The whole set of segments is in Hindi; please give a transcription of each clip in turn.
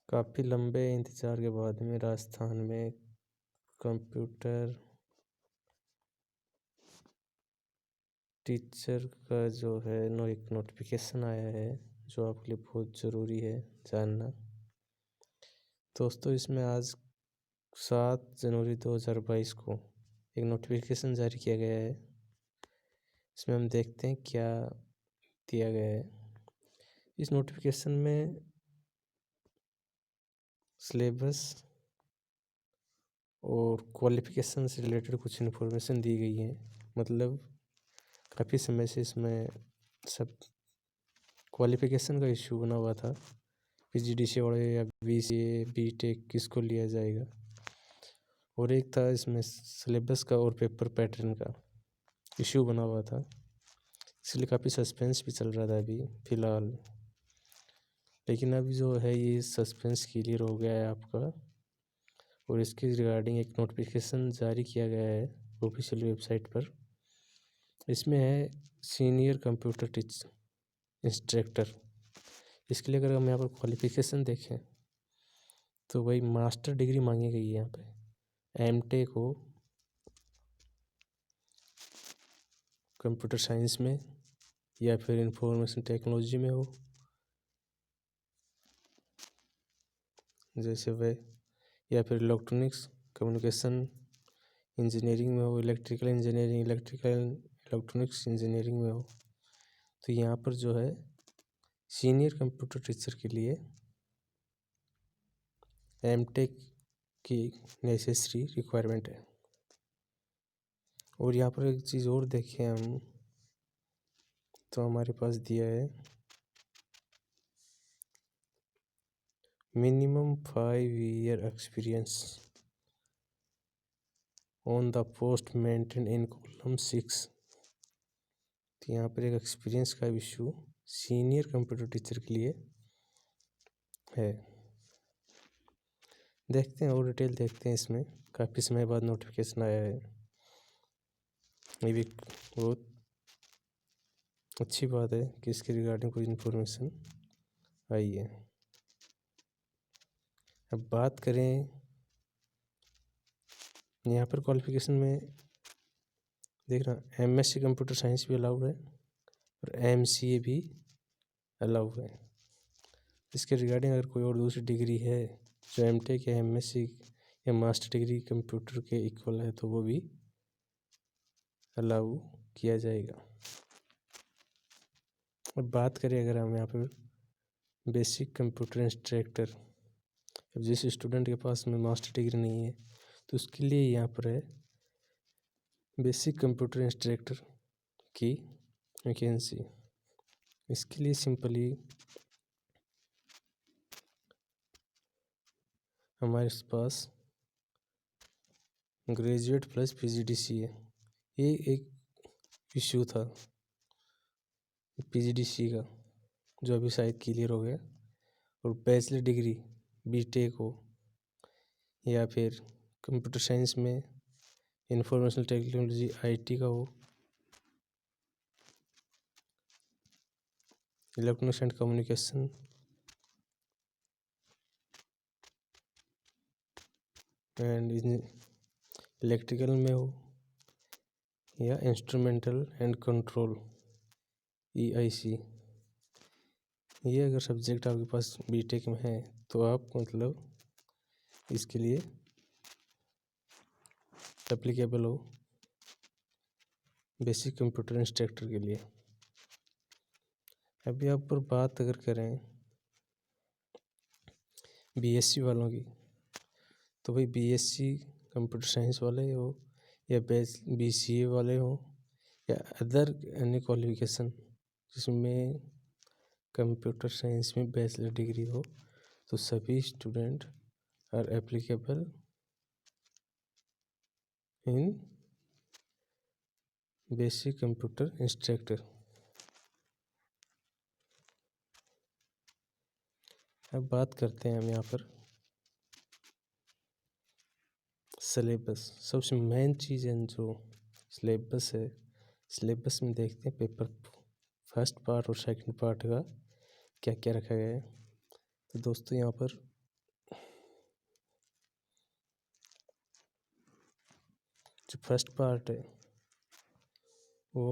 काफ़ी लंबे इंतज़ार के बाद में राजस्थान में कंप्यूटर टीचर का जो है एक नोटिफिकेशन आया है, जो आपके लिए बहुत ज़रूरी है जानना। दोस्तों, इसमें आज 7 जनवरी 2022 को एक नोटिफिकेशन जारी किया गया है। इसमें हम देखते हैं क्या दिया गया है। इस नोटिफिकेशन में सिलेबस और क्वालिफ़िकेशन से रिलेटेड कुछ इन्फॉर्मेशन दी गई है। मतलब काफ़ी समय से इसमें सब क्वालिफ़िकेशन का इश्यू बना हुआ था, पीजीडीसीए वाले या बीसीए बीटेक किसको लिया जाएगा। और एक था इसमें सिलेबस का और पेपर पैटर्न का इश्यू बना हुआ था, इसलिए काफ़ी सस्पेंस भी चल रहा था अभी फ़िलहाल। लेकिन अभी जो है ये सस्पेंस क्लियर हो गया है आपका, और इसके रिगार्डिंग एक नोटिफिकेशन जारी किया गया है ऑफिशियल वेबसाइट पर। इसमें है सीनियर कंप्यूटर टीचर इंस्ट्रक्टर। इसके लिए अगर हम यहाँ पर क्वालिफ़िकेशन देखें तो वही मास्टर डिग्री मांगी गई है यहाँ पे। एमटेक हो कंप्यूटर साइंस में या फिर इंफॉर्मेशन टेक्नोलॉजी में हो, जैसे वह, या फिर इलेक्ट्रॉनिक्स कम्युनिकेशन इंजीनियरिंग में हो, इलेक्ट्रिकल इंजीनियरिंग इलेक्ट्रॉनिक्स इंजीनियरिंग में हो। तो यहाँ पर जो है सीनियर कंप्यूटर टीचर के लिए एमटेक की नेसेसरी रिक्वायरमेंट है। और यहाँ पर एक चीज़ और देखें हम तो हमारे पास दिया है minimum 5 year experience on the post maintain in column 6। तो यहाँ पर एक एक्सपीरियंस का इशू सीनियर कंप्यूटर टीचर के लिए है। देखते हैं और डिटेल देखते हैं। इसमें काफ़ी समय बाद नोटिफिकेशन आया है, ये भी बहुत अच्छी बात है कि इसके रिगार्डिंग कोई इन्फॉर्मेशन आई है। अब बात करें यहाँ पर क्वालिफिकेशन में, देख रहा एमएससी कंप्यूटर साइंस भी अलाउड है और एमसीए भी अलाउड है। इसके रिगार्डिंग अगर कोई और दूसरी डिग्री है जो एमटेक या एमएससी या मास्टर डिग्री कंप्यूटर के इक्वल है तो वो भी अलाउ किया जाएगा। अब बात करें अगर हम यहाँ पर बेसिक कंप्यूटर इंस्ट्रक्टर, अब जिस स्टूडेंट के पास में मास्टर डिग्री नहीं है तो उसके लिए यहाँ पर है बेसिक कंप्यूटर इंस्ट्रक्टर की वैकेंसी। इसके लिए सिंपली हमारे पास ग्रेजुएट प्लस पीजीडीसीए, ये एक इश्यू था पीजीडीसीए का जो अभी शायद क्लियर हो गया। और बैचलर डिग्री बीटेक हो या फिर कंप्यूटर साइंस में इंफॉर्मेशन टेक्नोलॉजी आईटी का हो, electronics and communication and electrical में हो, या इंस्ट्रूमेंटल एंड कंट्रोल ईआईसी, ये अगर सब्जेक्ट आपके पास बीटेक में है तो आप मतलब इसके लिए एप्लीकेबल हो बेसिक कंप्यूटर इंस्ट्रक्टर के लिए। अभी आप पर बात अगर करें बीएससी वालों की, तो भाई बीएससी कंप्यूटर साइंस वाले हो या बीसीए वाले हो या अदर एनी क्वालिफिकेशन जिसमें कंप्यूटर साइंस में बैचलर डिग्री हो, तो सभी student are applicable in basic computer instructor. अब बात करते हैं हम यहाँ पर सिलेबस। सबसे मेन चीज़ है जो सिलेबस है, सिलेबस में देखते हैं पेपर फर्स्ट पार्ट और सेकंड पार्ट का क्या क्या रखा गया है। तो दोस्तों यहाँ पर जो फर्स्ट पार्ट है वो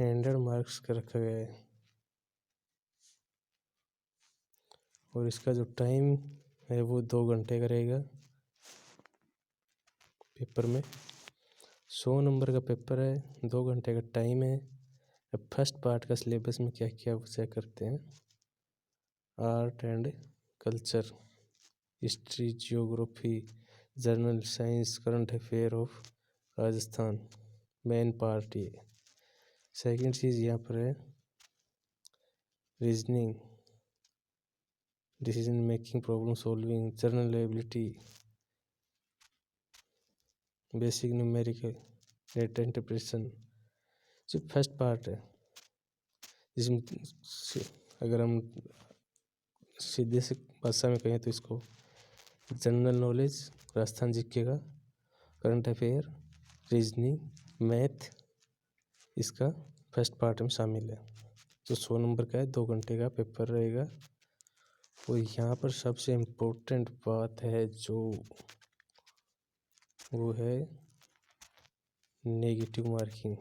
100 मार्क्स का रखा गया है और इसका जो टाइम है वो 2 घंटे का रहेगा। पेपर में 100 नंबर का पेपर है, 2 घंटे का टाइम है। अब फर्स्ट पार्ट का सिलेबस में क्या क्या वो चेक करते हैं। Art and culture, history, geography, general science, current affair of Rajasthan, main part ये। सेकंड चीज़ यहाँ पर है reasoning, decision making, problem solving, general ability, basic numerical, data interpretation. जो फर्स्ट पार्ट है जिसमें अगर हम सीधे से भाषा में कहें तो इसको जनरल नॉलेज, राजस्थान जीके का, करंट अफेयर, रीजनिंग, मैथ, इसका फर्स्ट पार्ट में शामिल है। जो 100 नंबर का है, 2 घंटे का पेपर रहेगा। और यहाँ पर सबसे इम्पोर्टेंट बात है जो वो है नेगेटिव मार्किंग।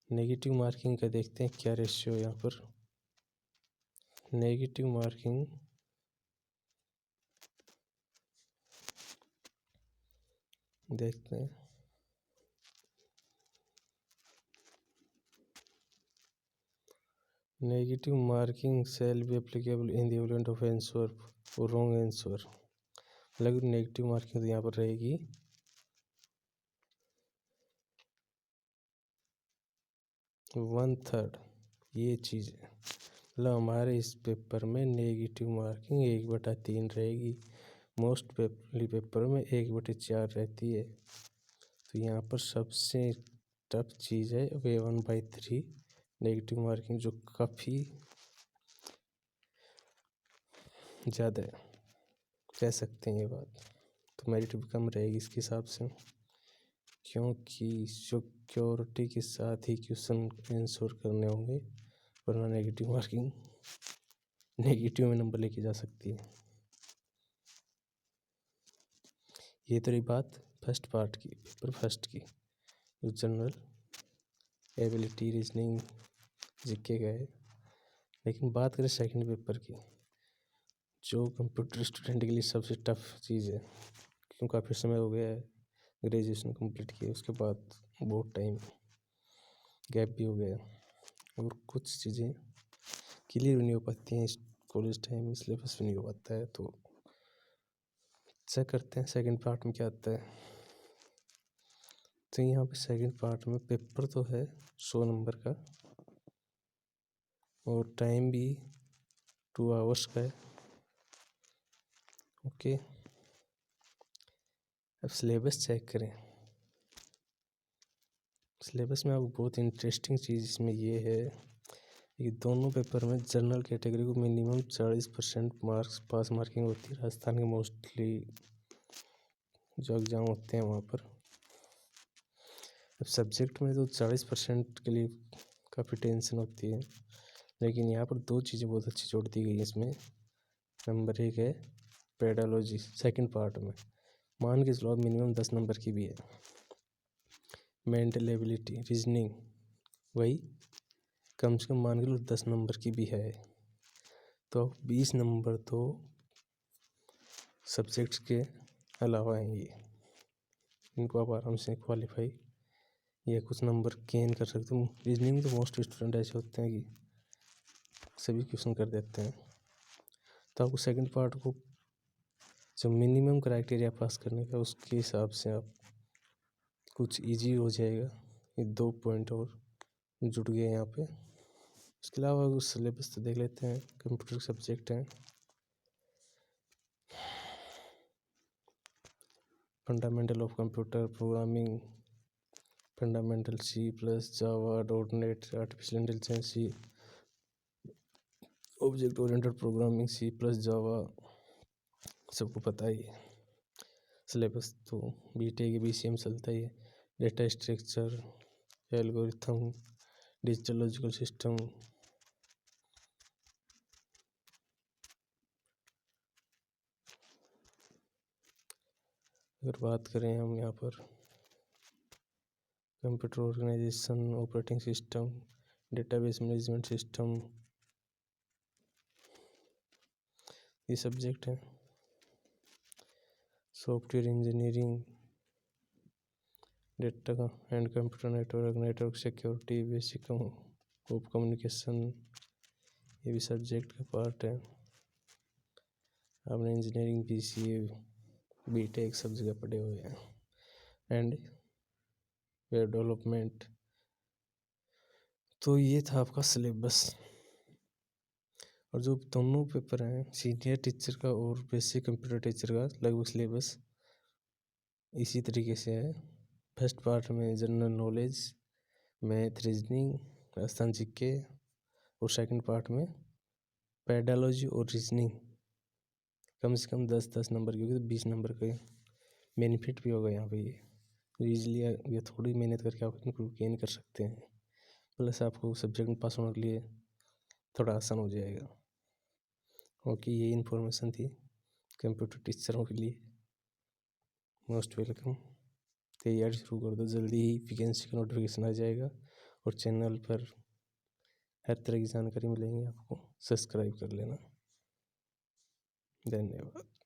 नेगेटिव मार्किंग का देखते हैं क्या रेशियो यहाँ पर। नेगेटिव मार्किंग देखते हैं। Negative marking shall be applicable in the event of answer और रॉन्ग आंसर। मतलब नेगेटिव मार्किंग तो यहाँ पर रहेगी 1/3। ये चीज़ है, मतलब हमारे इस पेपर में नेगेटिव मार्किंग 1/3 रहेगी। मोस्ट पेपर में 1/4 रहती है। तो यहाँ पर सबसे टफ चीज़ है वे 1/3 नेगेटिव मार्किंग, जो काफ़ी ज़्यादा है, कह सकते हैं ये बात। तो मेरिट भी कम रहेगी इसके हिसाब से, क्योंकि सिक्योरिटी के साथ ही क्वेश्चन आंसर करने होंगे, वरना नेगेटिव मार्किंग नेगेटिव में नंबर लेके जा सकती है। ये तो रही बात फर्स्ट पार्ट की, पेपर फर्स्ट की, जो जनरल एबिलिटी, रीजनिंग, जीके का है। लेकिन बात करें सेकंड पेपर की, जो कंप्यूटर स्टूडेंट के लिए सबसे टफ चीज़ है, क्योंकि काफ़ी समय हो गया है ग्रेजुएशन कंप्लीट किए, उसके बाद बहुत टाइम गैप भी हो गया और कुछ चीज़ें क्लियर नहीं हो पाती हैं कॉलेज टाइम में, सिलेबस भी नहीं हो पाता है। तो चेक करते हैं सेकंड पार्ट में क्या आता है। तो यहाँ पे सेकंड पार्ट में पेपर तो है 100 नंबर का और टाइम भी 2 आवर्स का है। ओके, अब सिलेबस चेक करें। सिलेबस में अब बहुत इंटरेस्टिंग चीज़ इसमें ये है कि दोनों पेपर में जनरल कैटेगरी को मिनिमम 40% मार्क्स पास मार्किंग होती है। राजस्थान के मोस्टली जो एग्ज़ाम होते हैं वहाँ पर। अब सब्जेक्ट में तो 40% के लिए काफ़ी टेंशन होती है, लेकिन यहाँ पर 2 चीज़ें बहुत अच्छी जोड़ दी गई है इसमें। नंबर 1 है पेडालॉजी, सेकंड पार्ट में मान के चलो अब मिनिमम 10 नंबर की भी है। मेंटल एबिलिटी, रीजनिंग, वही कम से कम मान के लो 10 नंबर की भी है। तो 20 नंबर तो सब्जेक्ट्स के अलावा हैं ये, इनको आप आराम से क्वालिफाई या कुछ नंबर गेन कर सकते हो। रीजनिंग में तो मोस्ट स्टूडेंट ऐसे होते हैं कि सभी क्वेश्चन कर देते हैं। तो आपको सेकंड पार्ट को जो मिनिमम क्राइटेरिया पास करने का, उसके हिसाब से आप कुछ इजी हो जाएगा। ये 2 पॉइंट और जुड़ गए यहाँ पे। इसके अलावा सिलेबस तो देख लेते हैं। कंप्यूटर सब्जेक्ट हैं, fundamental of computer programming, fundamental C++, Java, .NET, artificial intelligence, object oriented programming, C++, जावा, सबको पता ही है। सिलेबस तो BTech BCM चलता ही है। Data structure, algorithm, digital logical system, अगर बात करें हम यहाँ पर computer organization, operating system, database management system, ये सब्जेक्ट है। Software engineering, data and computer network, network security, basic of communication, ये भी सब्जेक्ट का पार्ट है। आपने इंजीनियरिंग, BCA, BTech सब जगह पढ़े हुए हैं। And web development. तो ये था आपका सिलेबस। और जो दोनों पेपर हैं, सीनियर टीचर का और बेसिक कंप्यूटर टीचर का, लगभग सिलेबस इसी तरीके से है। फर्स्ट पार्ट में general knowledge, math, reasoning, Rajasthan GK, और सेकंड पार्ट में पेडालॉजी और रीजनिंग। कम से कम 10-10 नंबर की होगी, तो 20 नंबर के बेनिफिट भी होगा यहाँ पे। ये ईजिली ये थोड़ी मेहनत करके आप इनको गेन कर सकते हैं, प्लस आपको सब्जेक्ट में पास होने के लिए थोड़ा आसान हो जाएगा। ओके, ये इन्फॉर्मेशन थी कंप्यूटर टीचरों के लिए। Most welcome. तैयारी शुरू कर दो, जल्दी ही वैकेंसी का नोटिफिकेशन आ जाएगा और चैनल पर हर तरह की जानकारी मिलेंगी आपको। सब्सक्राइब कर लेना। धन्यवाद।